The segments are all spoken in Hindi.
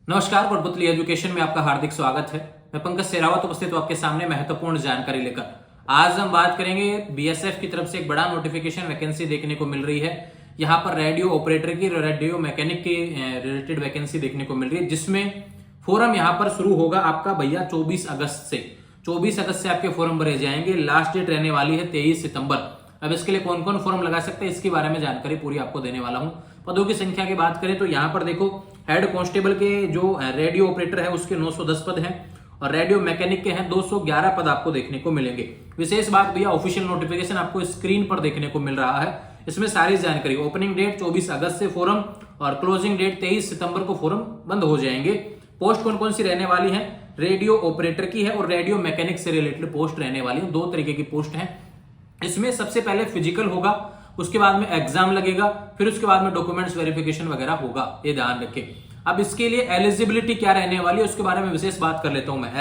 नमस्कार, कोटपुतली एजुकेशन में आपका हार्दिक स्वागत है। मैं पंकज सेरावत उपस्थित हूं आपके सामने महत्वपूर्ण जानकारी लेकर। आज हम बात करेंगे बीएसएफ की तरफ से एक बड़ा नोटिफिकेशन वैकेंसी देखने को मिल रही है। यहाँ पर रेडियो ऑपरेटर की, रेडियो मैकेनिक की रिलेटेड वैकेंसी देखने को मिल रही है, जिसमें फोरम यहाँ पर शुरू होगा आपका भैया 24 अगस्त से। 24 अगस्त से आपके फॉर्म भरे जाएंगे। लास्ट डेट रहने वाली है 23 सितंबर। अब इसके लिए कौन कौन फॉर्म लगा सकते हैं, इसके बारे में जानकारी पूरी आपको देने वाला हूं। पदों की संख्या की बात करें तो यहाँ पर देखो, हेड कांस्टेबल के जो रेडियो ऑपरेटर है उसके 910 पद हैं और रेडियो मैकेनिक के हैं 211 पद आपको देखने को मिलेंगे। विशेष बात भैया, ऑफिशियल नोटिफिकेशन आपको स्क्रीन पर देखने को मिल रहा है। इसमें सारी जानकारी, ओपनिंग डेट 24 अगस्त से फॉर्म और क्लोजिंग डेट 23 सितंबर को फॉर्म बंद हो जाएंगे। पोस्ट कौन कौन सी रहने वाली है, रेडियो ऑपरेटर की है और रेडियो मैकेनिक से रिलेटेड पोस्ट रहने वाली है। 2 तरीके की पोस्ट है। इसमें सबसे पहले फिजिकल होगा, उसके बाद में एग्जाम लगेगा, फिर उसके बाद में डॉक्यूमेंट्स वेरिफिकेशन वगैरह होगा, ये ध्यान रखें। अब इसके लिए एलिजिबिलिटी क्या रहने वाली है उसके बारे में विशेष बात कर लेता हूं मैं।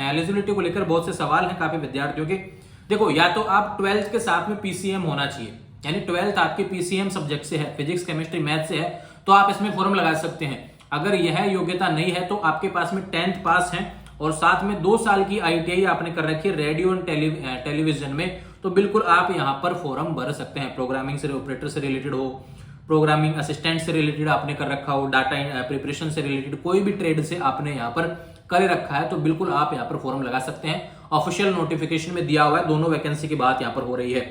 एलिजिबिलिटी को लेकर बहुत से सवाल हैं काफी विद्यार्थियों के। देखो, या तो आप 12th के साथ में पीसीएम होना चाहिए, यानी 12th आपके पीसीएम सब्जेक्ट से है, फिजिक्स केमिस्ट्री मैथ से है, तो आप इसमें फॉर्म लगा सकते हैं। अगर यह योग्यता नहीं है तो आपके पास में 10th पास है और साथ में 2 साल की आईटीआई आपने कर रखी है रेडियो एंड टेलीविजन में, तो बिल्कुल आप यहां पर फॉर्म भर सकते हैं। प्रोग्रामिंग से, ऑपरेटर से रिलेटेड हो, प्रोग्रामिंग असिस्टेंट से रिलेटेड आपने कर रखा हो, डाटा प्रिपरेशन से रिलेटेड कोई भी ट्रेड से आपने यहां पर कर रखा है, तो बिल्कुल आप यहां पर फॉर्म लगा सकते हैं। ऑफिशियल नोटिफिकेशन में दिया हुआ है, दोनों वैकेंसी की बात यहां पर हो रही है।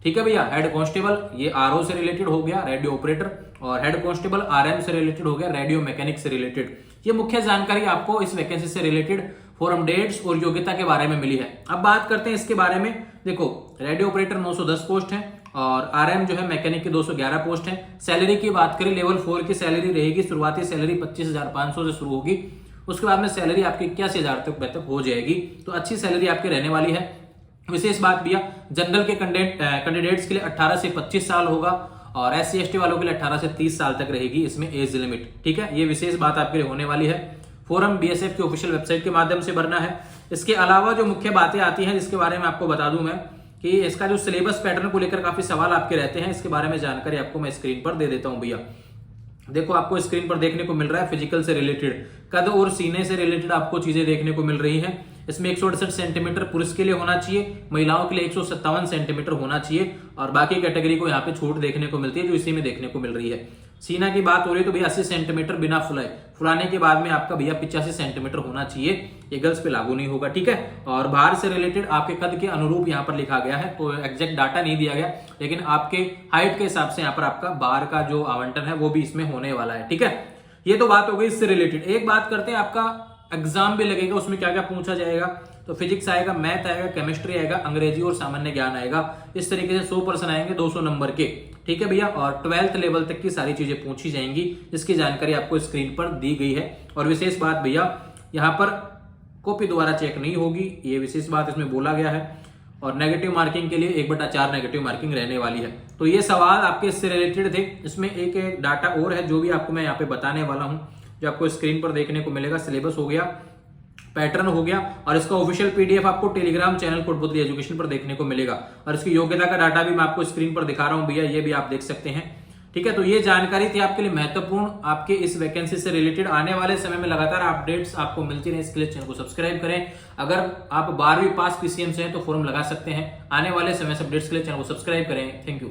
ठीक है भैया, हेड कांस्टेबल ये आरओ से रिलेटेड हो गया, रेडियो ऑपरेटर, और हेड कांस्टेबल आरएम से रिलेटेड हो गया, रेडियो मैकेनिक से रिलेटेड। ये मुख्य जानकारी आपको इस वैकेंसी से रिलेटेड फॉर्म डेट्स और योग्यता के बारे में मिली है। अब बात करते हैं इसके बारे में। देखो, रेडियो ऑपरेटर 910 पोस्ट है और आरएम जो है मैकेनिक की 211 पोस्ट है। सैलरी की बात करें, लेवल 4 की सैलरी रहेगी। शुरुआती सैलरी 25,500 से शुरू होगी, उसके बाद में सैलरी आपकी 81,000 तक हो जाएगी। तो अच्छी सैलरी आपकी रहने वाली है। विशेष बात भैया, जनरल के कैंडिडेट्स के लिए 18 से 25 साल होगा और SC ST वालों के लिए 18 से 30 साल तक रहेगी इसमें एज लिमिट। ठीक है, ये विशेष बात आपके लिए होने वाली है। फॉर्म बीएसएफ की ऑफिशियल वेबसाइट के माध्यम से भरना है। इसके अलावा जो मुख्य बातें आती हैं जिसके बारे में आपको बता दूं मैं, कि इसका जो सिलेबस पैटर्न को लेकर काफी सवाल आपके रहते हैं, इसके बारे में जानकारी आपको मैं स्क्रीन पर दे देता हूं भैया। देखो, आपको स्क्रीन पर देखने को मिल रहा है फिजिकल से रिलेटेड, कद और सीने से रिलेटेड आपको चीजें देखने को मिल रही हैं। इसमें 168 सेंटीमीटर पुरुष के लिए होना चाहिए, महिलाओं के लिए 157 सेंटीमीटर होना चाहिए और बाकी कैटेगरी को यहाँ पे छूट देखने को मिलती है जो इसी में देखने को मिल रही है। सीना की बात हो रही है तो भैया 80 सेंटीमीटर बिना फुलाने के बाद में आपका भैया 85 सेंटीमीटर होना चाहिए। ये गर्ल्स पे लागू नहीं होगा। ठीक है, और बाहर से रिलेटेड आपके कद के अनुरूप यहाँ पर लिखा गया है, तो एग्जैक्ट डाटा नहीं दिया गया, लेकिन आपके हाइट के हिसाब से यहाँ पर आपका बाहर का जो आवंटन है वो भी इसमें होने वाला है। ठीक है, ये तो बात हो गई इससे रिलेटेड। एक बात करते हैं, आपका एग्जाम भी लगेगा, उसमें क्या क्या पूछा जाएगा। तो फिजिक्स आएगा, मैथ आएगा, केमिस्ट्री आएगा, अंग्रेजी और सामान्य ज्ञान आएगा। इस तरीके से 100% आएंगे 200 नंबर के। ठीक है भैया, और 12th लेवल तक की सारी चीजें पूछी जाएंगी, जिसकी जानकारी आपको स्क्रीन पर दी गई है। और विशेष बात भैया, यहाँ पर कॉपी द्वारा चेक नहीं होगी, ये विशेष बात इसमें बोला गया है। और नेगेटिव मार्किंग के लिए 1/4 नेगेटिव मार्किंग रहने वाली है। तो ये सवाल आपके इससे रिलेटेड थे। इसमें एक डाटा और है जो भी आपको मैं यहाँ पे बताने वाला हूँ, जो आपको स्क्रीन पर देखने को मिलेगा। सिलेबस हो गया, पैटर्न हो गया, और इसका ऑफिशियल पीडीएफ आपको टेलीग्राम चैनल कोटपुतली एजुकेशन पर देखने को मिलेगा। और इसकी योग्यता का डाटा भी मैं आपको स्क्रीन पर दिखा रहा हूं भैया, ये भी आप देख सकते हैं। ठीक है, तो ये जानकारी थी आपके लिए महत्वपूर्ण, आपके इस वैकेंसी से रिलेटेड। आने वाले समय में लगातार अपडेट्स आपको मिलती रहे, इसके लिए चैनल को सब्सक्राइब करें। अगर आप 12वीं पास पीसीएम से हैं तो फॉर्म लगा सकते हैं। आने वाले समय से अपडेट्स के लिए चैनल को सब्सक्राइब करें। Thank you.